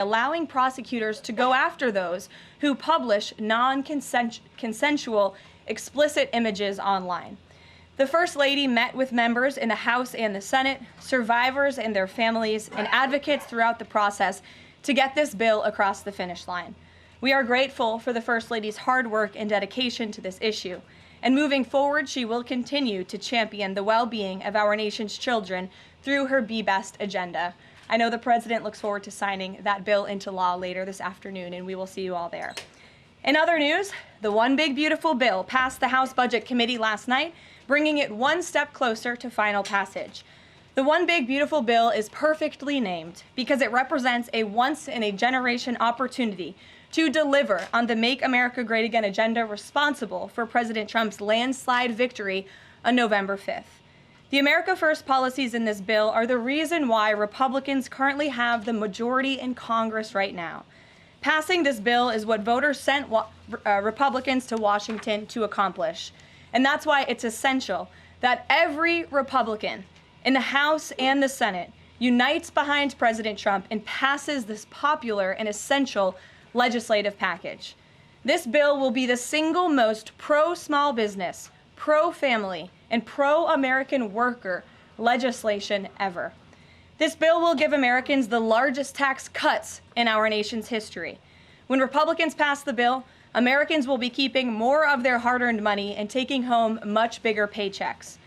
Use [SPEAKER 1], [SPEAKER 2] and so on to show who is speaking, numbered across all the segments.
[SPEAKER 1] allowing prosecutors to go after those who publish non-consensual explicit images online. The First Lady met with members in the House and the Senate, survivors and their families, and advocates throughout the process to get this bill across the finish line. We are grateful for the First Lady's hard work and dedication to this issue, and moving forward, she will continue to champion the well-being of our nation's children through her Be Best agenda. I know the President looks forward to signing that bill into law later this afternoon, and we will see you all there. In other news, the One Big Beautiful Bill passed the House Budget Committee last night, bringing it one step closer to final passage. The One Big Beautiful Bill is perfectly named because it represents a once-in-a-generation opportunity to deliver on the Make America Great Again agenda responsible for President Trump's landslide victory on November 5th. The America First policies in this bill are the reason why Republicans currently have the majority in Congress right now. Passing this bill is what voters sent Republicans to Washington to accomplish. And that's why it's essential that every Republican in the House and the Senate unites behind President Trump and passes this popular and essential legislative package. This bill will be the single most pro-small business, pro-family, and pro-American worker legislation ever. This bill will give Americans the largest tax cuts in our nation's history. When Republicans pass the bill, Americans will be keeping more of their hard-earned money and taking home much bigger paychecks.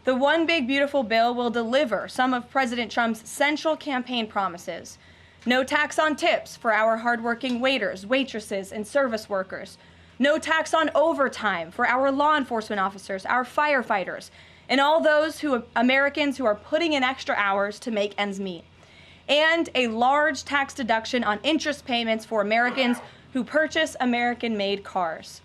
[SPEAKER 1] The One Big Beautiful Bill will deliver some of President Trump's central campaign promises. No tax on tips for our hardworking waiters, waitresses, and service workers. No tax on overtime for our law enforcement officers, our firefighters, and all those Americans who are putting in extra hours to make ends meet. And a large tax deduction on interest payments for Americans who purchase American-made cars.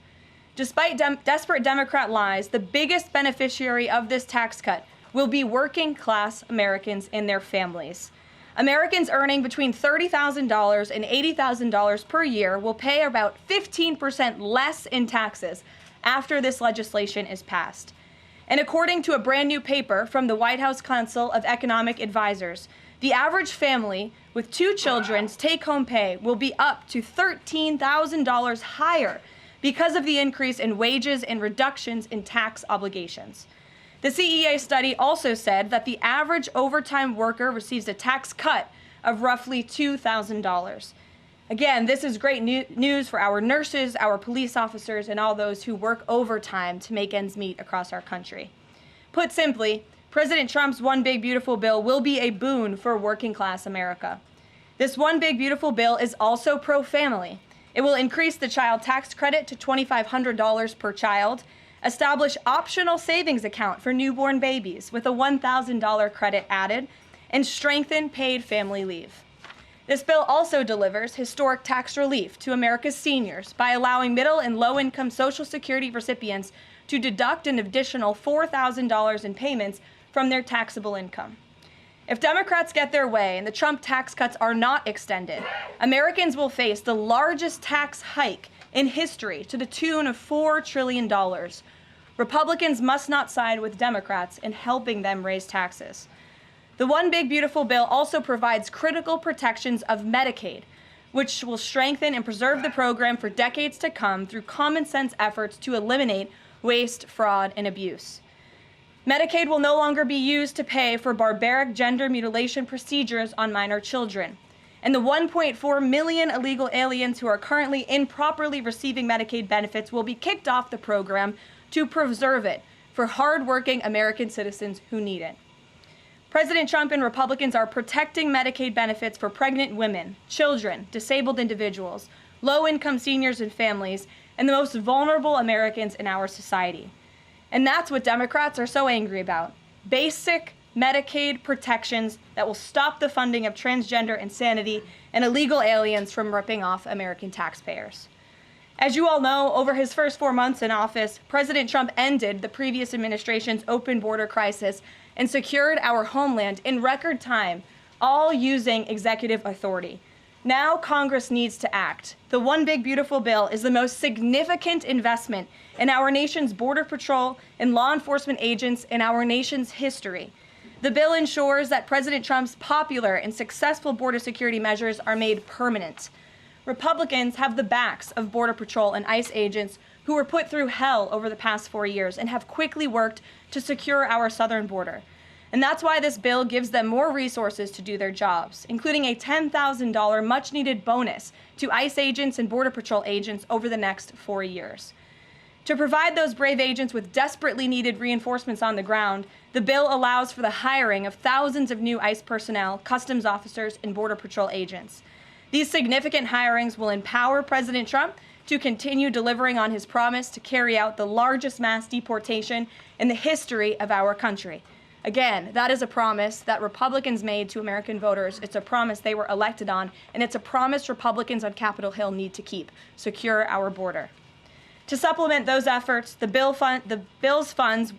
[SPEAKER 1] Despite desperate Democrat lies, the biggest beneficiary of this tax cut will be working-class Americans and their families. Americans earning between $30,000 and $80,000 per year will pay about 15% less in taxes after this legislation is passed. And according to a brand new paper from the White House Council of Economic Advisors, the average family with 2 children's take-home pay will be up to $13,000 higher because of the increase in wages and reductions in tax obligations. The CEA study also said that the average overtime worker receives a tax cut of roughly $2,000. Again, this is great news for our nurses, our police officers, and all those who work overtime to make ends meet across our country. Put simply, President Trump's One Big Beautiful Bill will be a boon for working-class America. This One Big Beautiful Bill is also pro-family. It will increase the child tax credit to $2,500 per child, establish optional savings account for newborn babies with a $1,000 credit added, and strengthen paid family leave. This bill also delivers historic tax relief to America's seniors by allowing middle and low-income Social Security recipients to deduct an additional $4,000 in payments from their taxable income. If Democrats get their way and the Trump tax cuts are not extended, Americans will face the largest tax hike in history to the tune of $4 trillion. Republicans must not side with Democrats in helping them raise taxes. The One Big Beautiful Bill also provides critical protections of Medicaid, which will strengthen and preserve the program for decades to come through common sense efforts to eliminate waste, fraud, and abuse. Medicaid will no longer be used to pay for barbaric gender mutilation procedures on minor children. And the 1.4 million illegal aliens who are currently improperly receiving Medicaid benefits will be kicked off the program to preserve it for hardworking American citizens who need it. President Trump and Republicans are protecting Medicaid benefits for pregnant women, children, disabled individuals, low-income seniors and families, and the most vulnerable Americans in our society. And that's what Democrats are so angry about. Basic Medicaid protections that will stop the funding of transgender insanity and illegal aliens from ripping off American taxpayers. As you all know, over his first 4 months in office, President Trump ended the previous administration's open border crisis and secured our homeland in record time, all using executive authority. Now Congress needs to act. The One Big Beautiful Bill is the most significant investment in our nation's border patrol and law enforcement agents in our nation's history. The bill ensures that President Trump's popular and successful border security measures are made permanent. Republicans have the backs of Border Patrol and ICE agents who were put through hell over the past 4 years and have quickly worked to secure our southern border. And that's why this bill gives them more resources to do their jobs, including a $10,000 much-needed bonus to ICE agents and Border Patrol agents over the next 4 years. To provide those brave agents with desperately needed reinforcements on the ground, the bill allows for the hiring of thousands of new ICE personnel, customs officers, and Border Patrol agents. These significant hirings will empower President Trump to continue delivering on his promise to carry out the largest mass deportation in the history of our country. Again, that is a promise that Republicans made to American voters. It's a promise they were elected on, and it's a promise Republicans on Capitol Hill need to keep: secure our border. To supplement those efforts, the bill's funds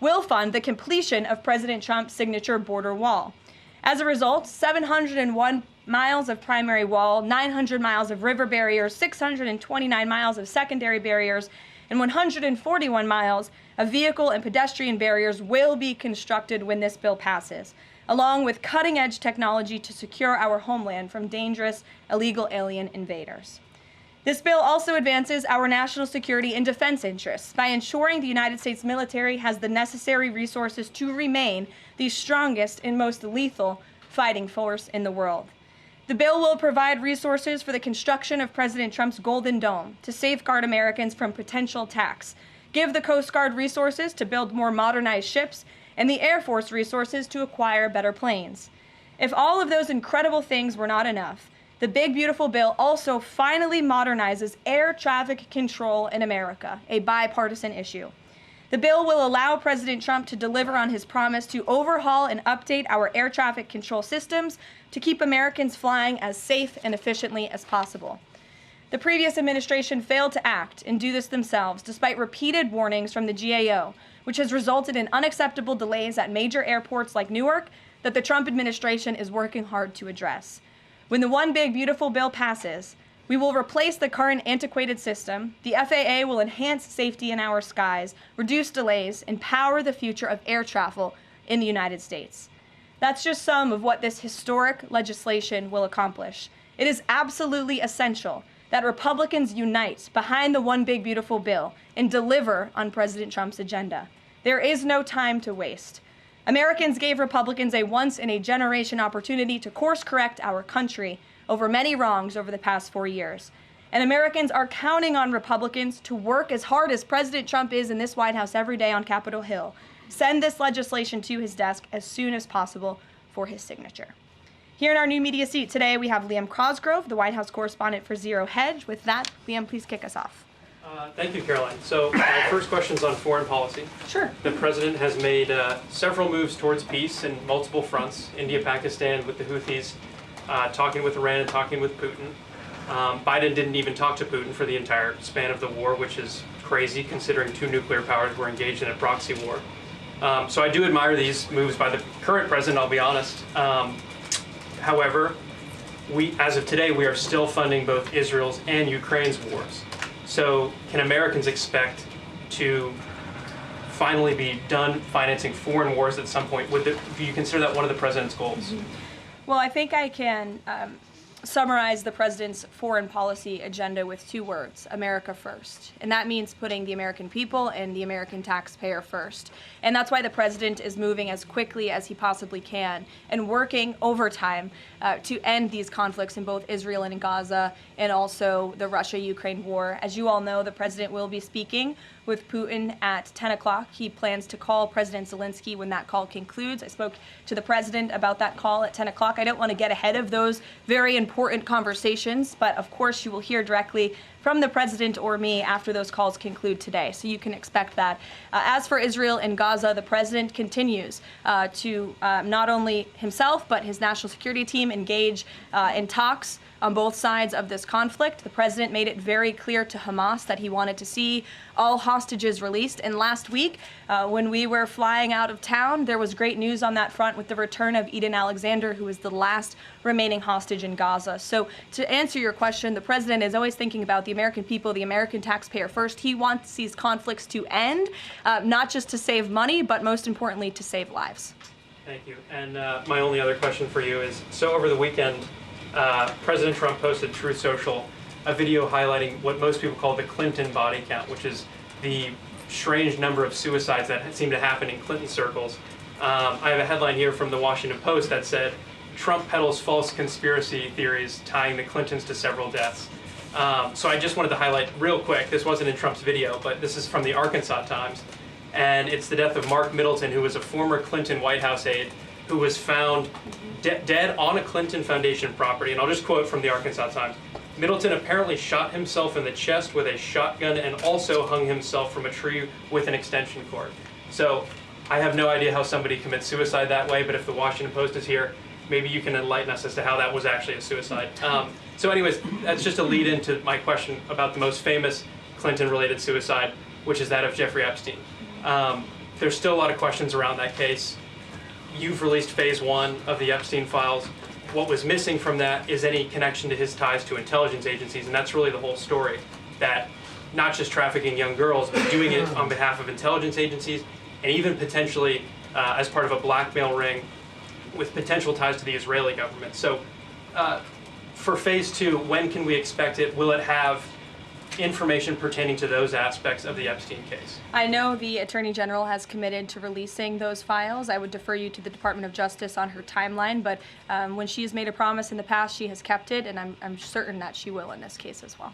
[SPEAKER 1] will fund the completion of President Trump's signature border wall. As a result, 701 miles of primary wall, 900 miles of river barriers, 629 miles of secondary barriers, and 141 miles of vehicle and pedestrian barriers will be constructed when this bill passes, along with cutting-edge technology to secure our homeland from dangerous illegal alien invaders. This bill also advances our national security and defense interests by ensuring the United States military has the necessary resources to remain the strongest and most lethal fighting force in the world. The bill will provide resources for the construction of President Trump's Golden Dome to safeguard Americans from potential attacks, give the Coast Guard resources to build more modernized ships, and the Air Force resources to acquire better planes. If all of those incredible things were not enough, the big, beautiful bill also finally modernizes air traffic control in America, a bipartisan issue. The bill will allow President Trump to deliver on his promise to overhaul and update our air traffic control systems to keep Americans flying as safe and efficiently as possible. The previous administration failed to act and do this themselves, despite repeated warnings from the GAO, which has resulted in unacceptable delays at major airports like Newark that the Trump administration is working hard to address. When the one big, beautiful bill passes, we will replace the current antiquated system, the FAA will enhance safety in our skies, reduce delays, and power the future of air travel in the United States. That's just some of what this historic legislation will accomplish. It is absolutely essential that Republicans unite behind the one big, beautiful bill and deliver on President Trump's agenda. There is no time to waste. Americans gave Republicans a once-in-a-generation opportunity to course-correct our country over many wrongs over the past 4 years. And Americans are counting on Republicans to work as hard as President Trump is in this White House every day on Capitol Hill. Send this legislation to his desk as soon as possible for his signature. Here in our new media seat today, we have Liam Cosgrove, the White House correspondent for Zero Hedge. With that, Liam, please kick us off.
[SPEAKER 2] Thank you, Caroline. So my first question is on foreign policy.
[SPEAKER 1] Sure.
[SPEAKER 2] The president has made several moves towards peace in multiple fronts: India, Pakistan with the Houthis, talking with Iran and talking with Putin. Biden didn't even talk to Putin for the entire span of the war, which is crazy considering two nuclear powers were engaged in a proxy war. So I do admire these moves by the current president, I'll be honest. However, as of today, we are still funding both Israel's and Ukraine's wars. So can Americans expect to finally be done financing foreign wars at some point? Do you consider that one of the president's goals?
[SPEAKER 1] Mm-hmm. Well, I think I can summarize the president's foreign policy agenda with 2 words: America first. And that means putting the American people and the American taxpayer first. And that's why the president is moving as quickly as he possibly can and working overtime to end these conflicts in both Israel and in Gaza, and also the Russia-Ukraine war. As you all know, the president will be speaking with Putin at 10 o'clock. He plans to call President Zelensky when that call concludes. I spoke to the president about that call at 10 o'clock. I don't want to get ahead of those very important conversations, but of course you will hear directly from the president or me after those calls conclude today. So you can expect that. As for Israel and Gaza, the president continues to not only himself, but his national security team engage in talks on both sides of this conflict. The president made it very clear to Hamas that he wanted to see all hostages released. And last week, when we were flying out of town, there was great news on that front with the return of Eden Alexander, who is the last remaining hostage in Gaza. So to answer your question, the president is always thinking about the American people, the American taxpayer first. He wants these conflicts to end, not just to save money, but most importantly, to save lives.
[SPEAKER 2] Thank you. And my only other question for you is, so over the weekend, President Trump posted Truth Social a video highlighting what most people call the Clinton body count, which is the strange number of suicides that seem to happen in Clinton circles. I have a headline here from the Washington Post that said, Trump peddles false conspiracy theories tying the Clintons to several deaths. So I just wanted to highlight real quick, this wasn't in Trump's video, but this is from the Arkansas Times, and it's the death of Mark Middleton, who was a former Clinton White House aide, who was found dead on a Clinton Foundation property. And I'll just quote from the Arkansas Times. Middleton apparently shot himself in the chest with a shotgun and also hung himself from a tree with an extension cord. So I have no idea how somebody commits suicide that way, but if the Washington Post is here, maybe you can enlighten us as to how that was actually a suicide. So anyways, that's just a lead into my question about the most famous Clinton-related suicide, which is that of Jeffrey Epstein. There's still a lot of questions around that case. You've released phase 1 of the Epstein files. What was missing from that is any connection to his ties to intelligence agencies, and that's really the whole story, that not just trafficking young girls, but doing it on behalf of intelligence agencies, and even potentially as part of a blackmail ring with potential ties to the Israeli government. So for phase 2, when can we expect it? Will it have information pertaining to those aspects of the Epstein case?
[SPEAKER 1] I know the Attorney General has committed to releasing those files. I would defer you to the Department of Justice on her timeline, but when she has made a promise in the past, she has kept it, and I'm certain that she will in this case as well.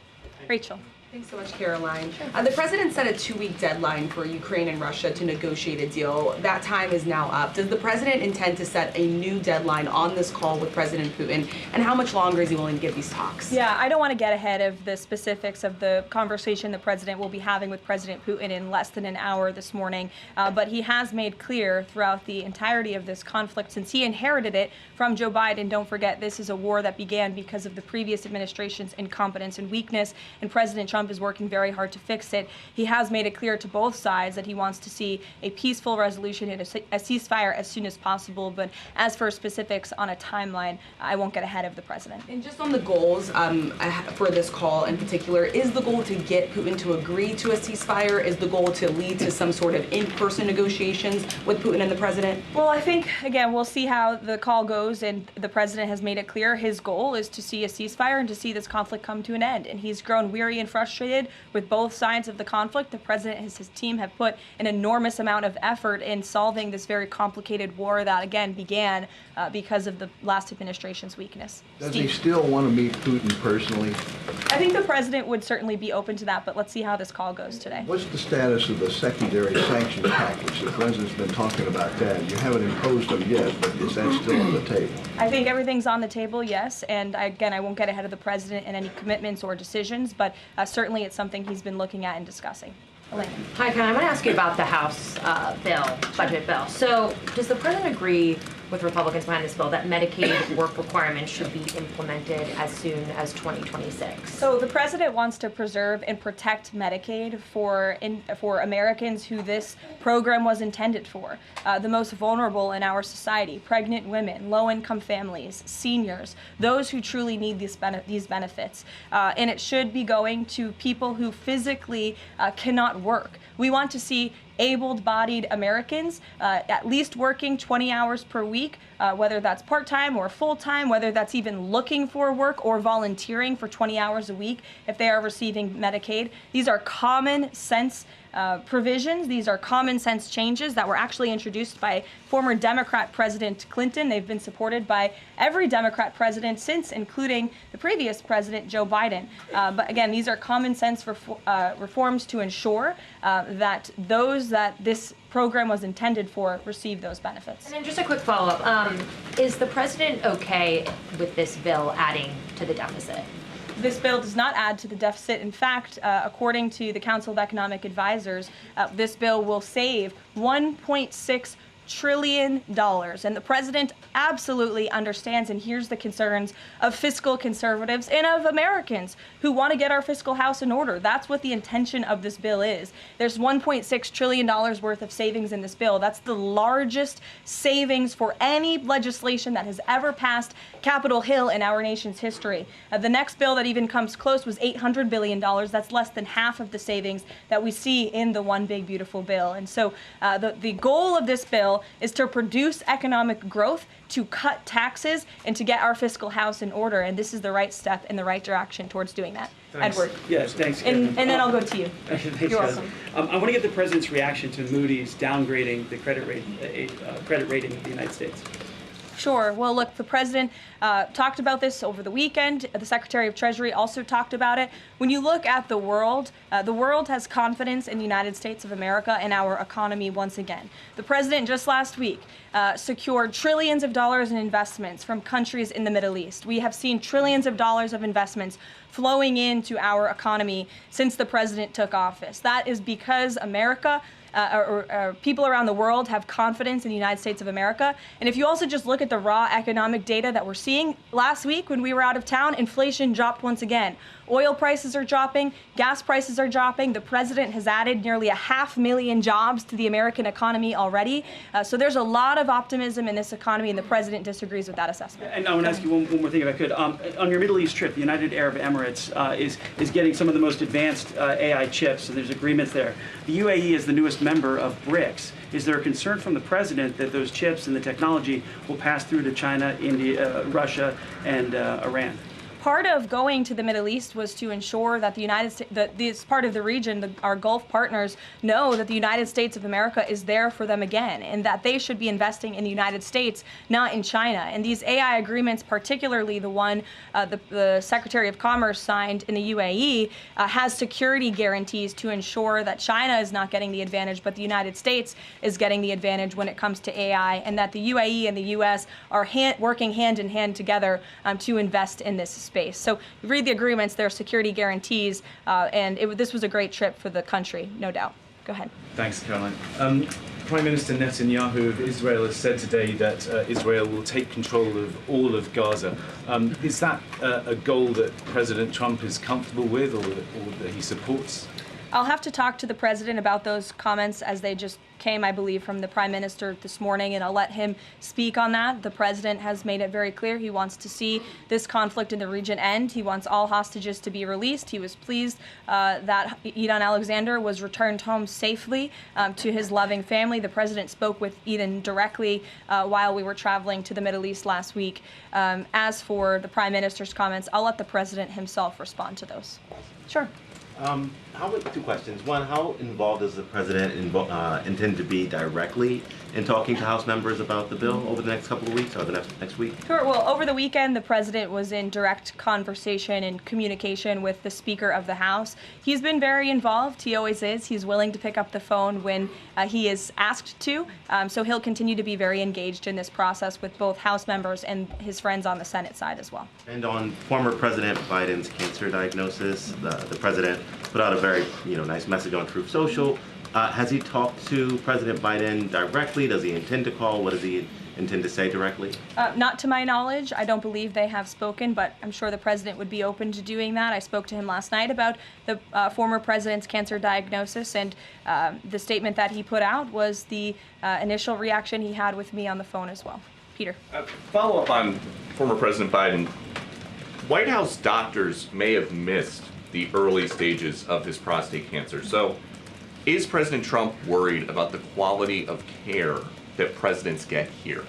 [SPEAKER 1] Rachel.
[SPEAKER 3] Thanks so much, Karoline. The president set a 2-week deadline for Ukraine and Russia to negotiate a deal. That time is now up. Does the president intend to set a new deadline on this call with President Putin? And how much longer is he willing to give these talks?
[SPEAKER 1] Yeah, I don't want to get ahead of the specifics of the conversation the president will be having with President Putin in less than an hour this morning. But he has made clear throughout the entirety of this conflict, since he inherited it from Joe Biden. Don't forget, this is a war that began because of the previous administration's incompetence and weakness, and President Trump is working very hard to fix it. He has made it clear to both sides that he wants to see a peaceful resolution and a ceasefire as soon as possible. But as for specifics on a timeline, I won't get ahead of the president.
[SPEAKER 3] And just on the goals for this call in particular, is the goal to get Putin to agree to a ceasefire? Is the goal to lead to some sort of in-person negotiations with Putin and the president?
[SPEAKER 1] Well, I think, again, we'll see how the call goes, and the president has made it clear his goal is to see a ceasefire and to see this conflict come to an end. And he's grown weary and frustrated with both sides of the conflict. The president and his team have put an enormous amount of effort in solving this very complicated war that, again, began because of the last administration's weakness.
[SPEAKER 4] Does he still want to meet Putin personally?
[SPEAKER 1] I think the president would certainly be open to that, but let's see how this call goes today.
[SPEAKER 4] What's the status of the secondary sanctions package? The president's been talking about that. You haven't imposed them yet, but is that still on the table?
[SPEAKER 1] I think everything's on the table, yes, and again, I won't get ahead of the president in any commitments or decisions, but certainly it's something he's been looking at and discussing. Elaine.
[SPEAKER 5] Hi, Ken. I want to ask you about the House budget bill. So does the president agree with Republicans behind this bill that Medicaid work requirements should be implemented as soon as 2026?
[SPEAKER 1] So the president wants to preserve and protect Medicaid for Americans who this program was intended for, the most vulnerable in our society: pregnant women, low-income families, seniors, those who truly need these benefits. And it should be going to people who physically cannot work. We want to see able-bodied Americans at least working 20 hours per week, whether that's part-time or full-time, whether that's even looking for work or volunteering for 20 hours a week if they are receiving Medicaid. These are common sense provisions. These are common sense changes that were actually introduced by former Democrat President Clinton. They've been supported by every Democrat president since, including the previous president, Joe Biden. But again, these are common sense reforms to ensure that those that this program was intended for receive those benefits.
[SPEAKER 5] And then just a quick follow-up. Is the president okay with this bill adding to the deficit?
[SPEAKER 1] This bill does not add to the deficit. In fact, according to the Council of Economic Advisors, this bill will save $1.6 trillion. And the president absolutely understands and hears the concerns of fiscal conservatives and of Americans who want to get our fiscal house in order. That's what the intention of this bill is. There's $1.6 trillion worth of savings in this bill. That's the largest savings for any legislation that has ever passed Capitol Hill in our nation's history. The next bill that even comes close was $800 billion. That's less than half of the savings that we see in the One Big Beautiful Bill. And so the goal of this bill bill is to produce economic growth, to cut taxes, and to get our fiscal house in order. And this is the right step in the right direction towards doing that.
[SPEAKER 6] Thanks.
[SPEAKER 1] Edward.
[SPEAKER 6] Yes, thanks,
[SPEAKER 1] And
[SPEAKER 6] Kevin.
[SPEAKER 1] then I'll go to you.
[SPEAKER 6] Thanks,
[SPEAKER 1] You're
[SPEAKER 6] guys.
[SPEAKER 1] welcome.
[SPEAKER 6] I want to get the president's reaction to Moody's downgrading the credit rating of the United States.
[SPEAKER 1] Sure. Well, look, the president talked about this over the weekend. The Secretary of Treasury also talked about it. When you look at the world has confidence in the United States of America and our economy once again. The president just last week secured trillions of dollars in investments from countries in the Middle East. We have seen trillions of dollars of investments flowing into our economy since the president took office. That is because America or people around the world have confidence in the United States of America. And if you also just look at the raw economic data that we're seeing, last week when we were out of town, inflation dropped once again. Oil prices are dropping, gas prices are dropping. The president has added nearly 500,000 jobs to the American economy already. So there's a lot of optimism in this economy, and the president disagrees with that assessment.
[SPEAKER 6] And I want to ask you one more thing, if I could. On your Middle East trip, the United Arab Emirates is getting some of the most advanced AI chips, and there's agreements there. The UAE is the newest member of BRICS. Is there a concern from the president that those chips and the technology will pass through to China, India, Russia, and Iran?
[SPEAKER 1] Part of going to the Middle East was to ensure that the United States, that this part of the region, our Gulf partners, know that the United States of America is there for them again, and that they should be investing in the United States, not in China. And these AI agreements, particularly the one the Secretary of Commerce signed in the UAE, has security guarantees to ensure that China is not getting the advantage, but the United States is getting the advantage when it comes to AI, and that the UAE and the U.S. are working hand in hand together to invest in this space. So you read the agreements, there are security guarantees, and this was a great trip for the country, no doubt. Go ahead.
[SPEAKER 7] Thanks, Caroline. Prime Minister Netanyahu of Israel has said today that Israel will take control of all of Gaza. Is that a goal that President Trump is comfortable with or that he supports?
[SPEAKER 1] I'll have to talk to the president about those comments as they just came, I believe, from the prime minister this morning, and I'll let him speak on that. The president has made it very clear he wants to see this conflict in the region end. He wants all hostages to be released. He was pleased that Eden Alexander was returned home safely to his loving family. The president spoke with Eden directly while we were traveling to the Middle East last week. As for the prime minister's comments, I'll let the president himself respond to those. Sure.
[SPEAKER 8] Two questions. One, how involved does the president intend to be directly in talking to House members about the bill over the next couple of weeks or the next week?
[SPEAKER 1] Sure. Well, over the weekend, the president was in direct conversation and communication with the Speaker of the House. He's been very involved. He always is. He's willing to pick up the phone when he is asked to. So he'll continue to be very engaged in this process with both House members and his friends on the Senate side as well.
[SPEAKER 8] And on former President Biden's cancer diagnosis, the president put out a very nice message on Truth Social. Has he talked to President Biden directly? Does he intend to call? What does he intend to say directly?
[SPEAKER 1] Not to my knowledge. I don't believe they have spoken, but I'm sure the president would be open to doing that. I spoke to him last night about the former president's cancer diagnosis, and the statement that he put out was the initial reaction he had with me on the phone as well. Peter.
[SPEAKER 9] Follow up on former President Biden. White House doctors may have missed the early stages of his prostate cancer. So is President Trump worried about the quality of care that presidents get here?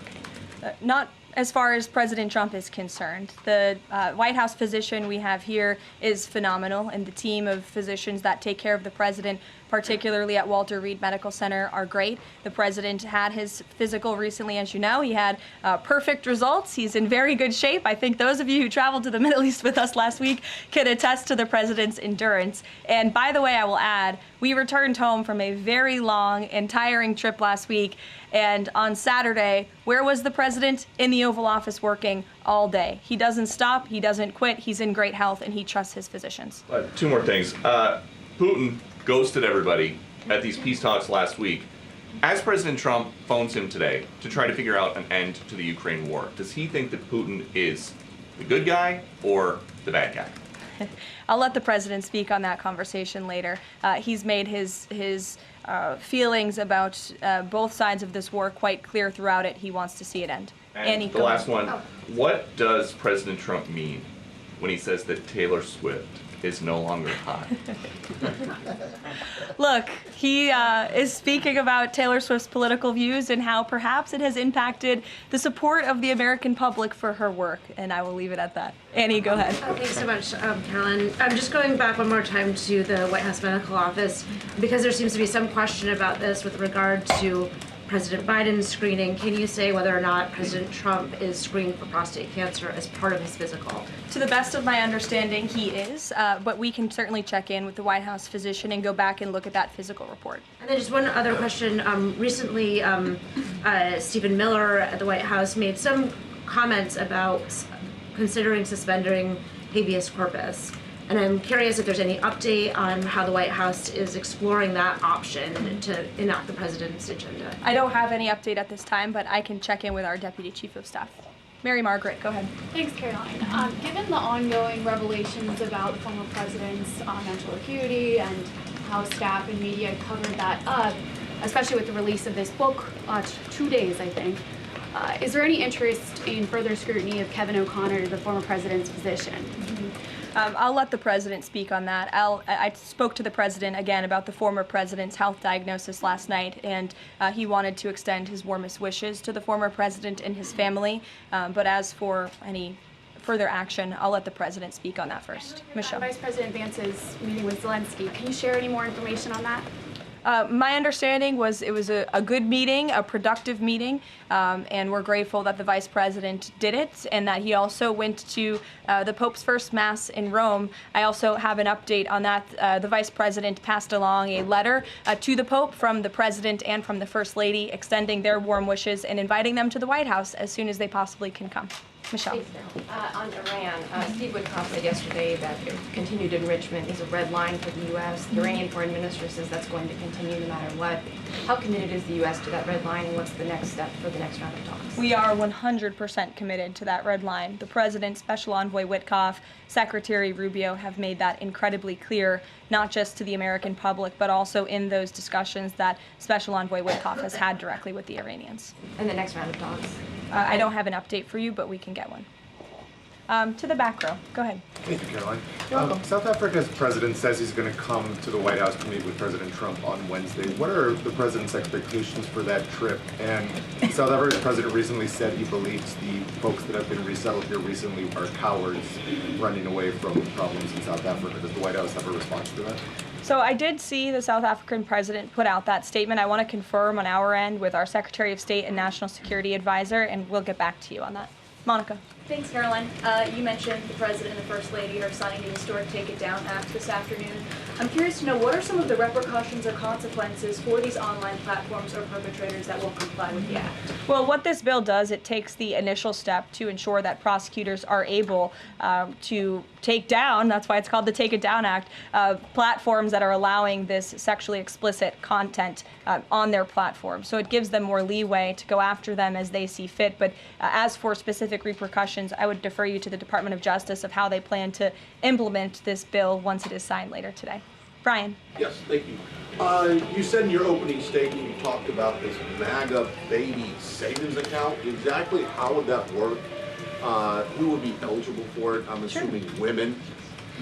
[SPEAKER 1] Not as far as President Trump is concerned. The White House physician we have here is phenomenal, and the team of physicians that take care of the president, particularly at Walter Reed Medical Center, are great. The president had his physical recently, as you know. He had perfect results. He's in very good shape. I think those of you who traveled to the Middle East with us last week can attest to the president's endurance. And by the way, I will add, we returned home from a very long and tiring trip last week. And on Saturday, where was the president? In the Oval Office working all day. He doesn't stop. He doesn't quit. He's in great health, and he trusts his physicians.
[SPEAKER 9] Two more things. Putin ghosted everybody at these peace talks last week. As President Trump phones him today to try to figure out an end to the Ukraine war, does he think that Putin is the good guy or the bad guy?
[SPEAKER 1] I'll let the president speak on that conversation later. He's made his feelings about both sides of this war quite clear throughout it. He wants to see it end.
[SPEAKER 9] And
[SPEAKER 1] Annie,
[SPEAKER 9] the last one, what does President Trump mean when he says that Taylor Swift is no longer hot.
[SPEAKER 1] Look, he is speaking about Taylor Swift's political views and how perhaps it has impacted the support of the American public for her work, and I will leave it at that. Annie, go ahead.
[SPEAKER 10] Thanks so much, Caroline. I'm just going back one more time to the White House Medical Office because there seems to be some question about this with regard to President Biden's screening. Can you say whether or not President Trump is screened for prostate cancer as part of his physical?
[SPEAKER 1] To the best of my understanding, he is, but we can certainly check in with the White House physician and go back and look at that physical report.
[SPEAKER 10] And then just one other question. Recently, Stephen Miller at the White House made some comments about considering suspending habeas corpus. And I'm curious if there's any update on how the White House is exploring that option to enact the president's agenda.
[SPEAKER 1] I don't have any update at this time, but I can check in with our Deputy Chief of Staff. Mary Margaret, go ahead.
[SPEAKER 11] Thanks, Caroline. Given the ongoing revelations about the former president's mental acuity and how staff and media covered that up, especially with the release of this book, 2 days, I think, is there any interest in further scrutiny of Kevin O'Connor, the former president's physician?
[SPEAKER 1] I'll let the president speak on that. I spoke to the president again about the former president's health diagnosis last night, and he wanted to extend his warmest wishes to the former president and his family. But as for any further action, I'll let the president speak on that first. Michelle.
[SPEAKER 11] Vice President Vance's meeting with Zelensky. Can you share any more information on that?
[SPEAKER 1] My understanding was it was a good meeting, a productive meeting, and we're grateful that the Vice President did it and that he also went to the Pope's first Mass in Rome. I also have an update on that. The Vice President passed along a letter to the Pope from the President and from the First Lady extending their warm wishes and inviting them to the White House as soon as they possibly can come. Michelle.
[SPEAKER 5] On Iran, Steve Witkoff said yesterday that continued enrichment is a red line for the U.S. The Iranian foreign minister says that's going to continue no matter what. How committed is the U.S. to that red line, and what's the next step for the next round of talks?
[SPEAKER 1] We are 100% committed to that red line. The President, Special Envoy Witkoff, Secretary Rubio have made that incredibly clear, not just to the American public, but also in those discussions that Special Envoy Witkoff has had directly with the Iranians.
[SPEAKER 5] And the next round of talks?
[SPEAKER 1] I don't have an update for you, but we can get one. To the back row. Go ahead.
[SPEAKER 12] Thank you, Caroline. South Africa's president says he's going to come to the White House to meet with President Trump on Wednesday. What are the president's expectations for that trip? And South Africa's president recently said he believes the folks that have been resettled here recently are cowards running away from problems in South Africa. Does the White House have a response to that?
[SPEAKER 1] So I did see the South African president put out that statement. I want to confirm on our end with our Secretary of State and National Security Advisor, and we'll get back to you on that. Monica.
[SPEAKER 13] Thanks, Caroline. You mentioned the President and the First Lady are signing the historic Take It Down Act this afternoon. I'm curious to know, what are some of the repercussions or consequences for these online platforms or perpetrators that won't comply with the act?
[SPEAKER 1] Well, what this bill does, it takes the initial step to ensure that prosecutors are able to take down, that's why it's called the Take It Down Act, platforms that are allowing this sexually explicit content on their platform. So it gives them more leeway to go after them as they see fit. But as for specific repercussions, I would defer you to the Department of Justice of how they plan to implement this bill once it is signed later today. Brian.
[SPEAKER 14] Yes, thank you. You said in your opening statement you talked about this MAGA baby savings account. Exactly how would that work? Who would be eligible for it? I'm assuming women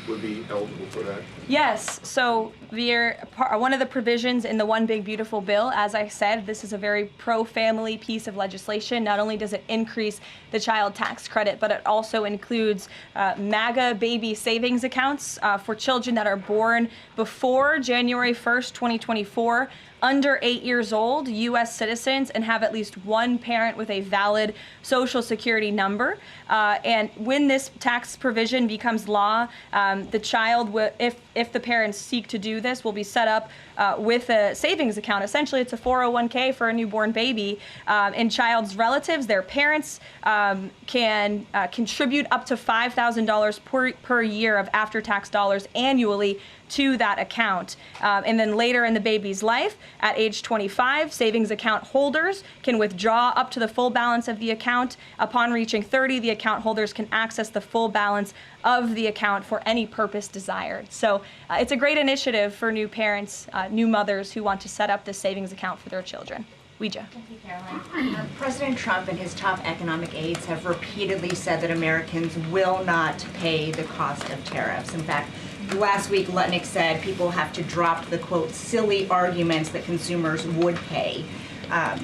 [SPEAKER 14] would be eligible for that.
[SPEAKER 1] Yes, so one of the provisions in the One Big Beautiful Bill, as I said, this is a very pro-family piece of legislation. Not only does it increase the child tax credit, but it also includes MAGA baby savings accounts for children that are born before January 1st, 2024, under 8 years old, U.S. citizens, and have at least one parent with a valid Social Security number. And when this tax provision becomes law, the child, if the parents seek to do this, will be set up with a savings account. Essentially, it's a 401k for a newborn baby. And child's relatives, their parents, can contribute up to $5,000 per year of after-tax dollars annually to that account. And then later in the baby's life, at age 25, savings account holders can withdraw up to the full balance of the account. Upon reaching 30, the account holders can access the full balance of the account for any purpose desired. So it's a great initiative for new parents, new mothers who want to set up this savings account for their children. Ouija.
[SPEAKER 15] Thank you, Caroline. President Trump and his top economic aides have repeatedly said that Americans will not pay the cost of tariffs. In fact, last week Lutnick said people have to drop the, quote, silly arguments that consumers would pay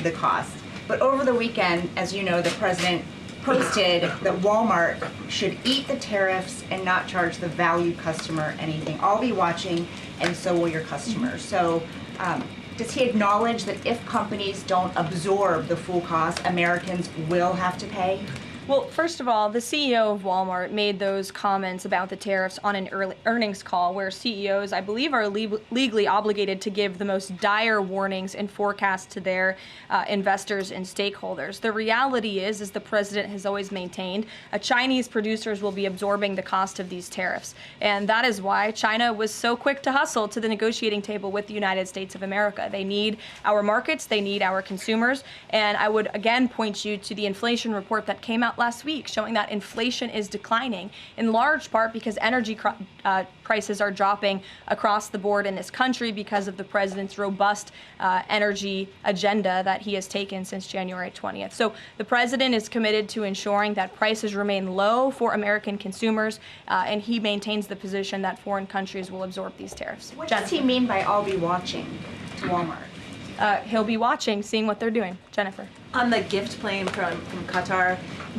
[SPEAKER 15] the cost. But over the weekend, as you know, the president posted that Walmart should eat the tariffs and not charge the value customer anything. I'll be watching, and so will your customers. So does he acknowledge that if companies don't absorb the full cost, Americans will have to pay?
[SPEAKER 1] Well, first of all, the CEO of Walmart made those comments about the tariffs on an earnings call where CEOs, I believe, are legally obligated to give the most dire warnings and forecasts to their investors and stakeholders. The reality is, as the president has always maintained, Chinese producers will be absorbing the cost of these tariffs. And that is why China was so quick to hustle to the negotiating table with the United States of America. They need our markets, they need our consumers. And I would again point you to the inflation report that came out last week showing that inflation is declining in large part because energy prices are dropping across the board in this country because of the president's robust energy agenda that he has taken since January 20th. So the president is committed to ensuring that prices remain low for American consumers, and he maintains the position that foreign countries will absorb these tariffs.
[SPEAKER 15] What does he mean by "I'll be watching" to Walmart?
[SPEAKER 1] He'll be watching, seeing what they're doing. Jennifer.
[SPEAKER 16] On the gift plane from Qatar,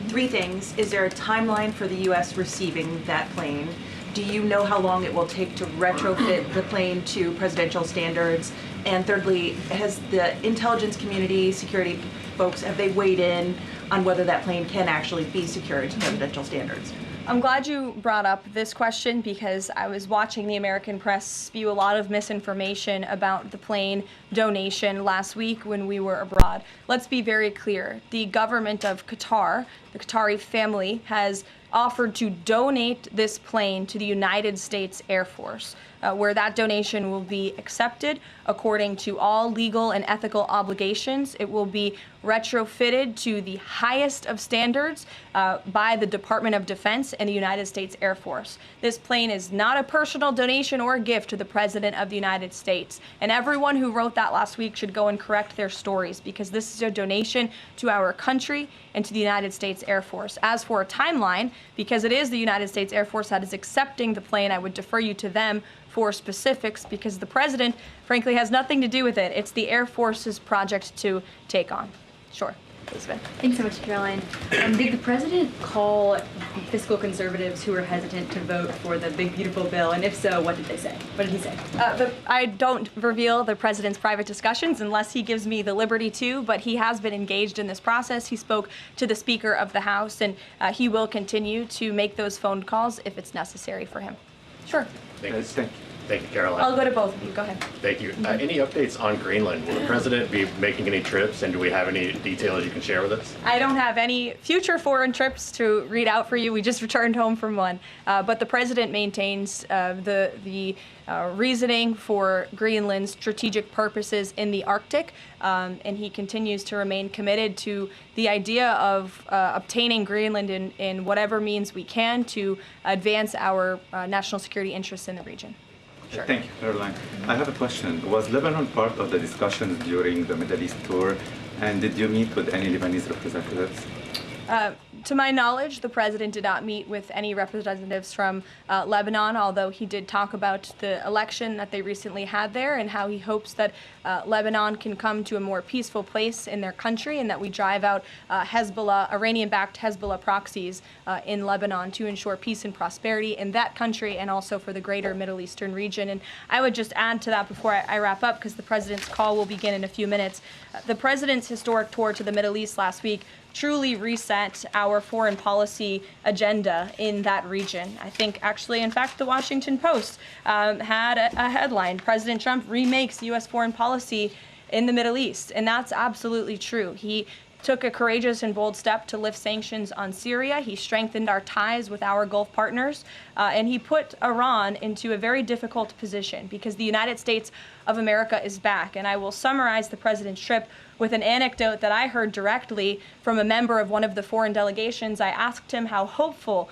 [SPEAKER 16] 3 things. Is there a timeline for the U.S. receiving that plane? Do you know how long it will take to retrofit the plane to presidential standards? And thirdly, has the intelligence community, security folks, have they weighed in on whether that plane can actually be secured to presidential standards?
[SPEAKER 1] I'm glad you brought up this question because I was watching the American press spew a lot of misinformation about the plane donation last week when we were abroad. Let's be very clear. The government of Qatar, the Qatari family, has offered to donate this plane to the United States Air Force, where that donation will be accepted according to all legal and ethical obligations. It will be retrofitted to the highest of standards by the Department of Defense and the United States Air Force. This plane is not a personal donation or a gift to the President of the United States. And everyone who wrote that last week should go and correct their stories because this is a donation to our country and to the United States Air Force. As for a timeline, because it is the United States Air Force that is accepting the plane, I would defer you to them for specifics because the president, frankly, has nothing to do with it. It's the Air Force's project to take on. Sure. Elizabeth.
[SPEAKER 17] Thanks so much, Caroline. Did the president call fiscal conservatives who were hesitant to vote for the big, beautiful bill? And if so, what did they say? What did he say?
[SPEAKER 1] I don't reveal the president's private discussions unless he gives me the liberty to, but he has been engaged in this process. He spoke to the Speaker of the House, and he will continue to make those phone calls if it's necessary for him. Sure.
[SPEAKER 18] Thank you, Caroline.
[SPEAKER 1] I'll go to both of you. Go ahead.
[SPEAKER 18] Thank you. Any updates on Greenland? Will the president be making any trips, and do we have any details you can share with us?
[SPEAKER 1] I don't have any future foreign trips to read out for you. We just returned home from one. But the president maintains the reasoning for Greenland's strategic purposes in the Arctic, and he continues to remain committed to the idea of obtaining Greenland in whatever means we can to advance our national security interests in the region. Sure.
[SPEAKER 19] Thank you, Caroline. I have a question. Was Lebanon part of the discussions during the Middle East tour, and did you meet with any Lebanese representatives?
[SPEAKER 1] To my knowledge, the president did not meet with any representatives from Lebanon, although he did talk about the election that they recently had there and how he hopes that Lebanon can come to a more peaceful place in their country and that we drive out Hezbollah, Iranian-backed Hezbollah proxies in Lebanon to ensure peace and prosperity in that country and also for the greater Middle Eastern region. And I would just add to that before I wrap up, because the president's call will begin in a few minutes. The president's historic tour to the Middle East last week truly reset our foreign policy agenda in that region. I think actually, in fact, the Washington Post had a headline, President Trump remakes U.S. foreign policy in the Middle East. And that's absolutely true. He took a courageous and bold step to lift sanctions on Syria. He strengthened our ties with our Gulf partners, and he put Iran into a very difficult position because the United States of America is back. And I will summarize the president's trip with an anecdote that I heard directly from a member of one of the foreign delegations. I asked him how hopeful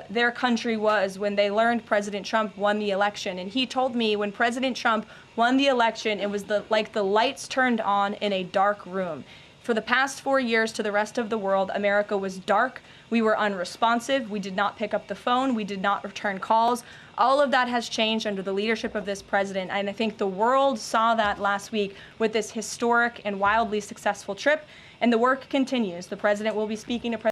[SPEAKER 1] their country was when they learned President Trump won the election. And he told me when President Trump won the election, it was like the lights turned on in a dark room. For the past 4 years to the rest of the world, America was dark. We were unresponsive. We did not pick up the phone. We did not return calls. All of that has changed under the leadership of this president, and I think the world saw that last week with this historic and wildly successful trip, and the work continues. The president will be speaking to